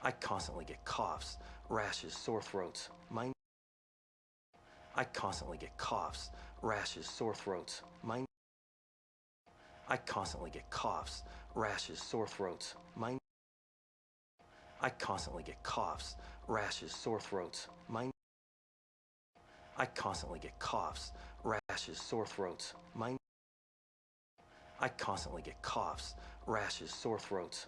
I constantly get coughs, rashes, sore throats. I constantly get coughs, rashes, sore throats. I constantly get coughs, rashes, sore throats. I constantly get coughs, rashes, sore throats. I constantly get coughs, rashes, sore throats. I constantly get coughs, rashes, sore throats.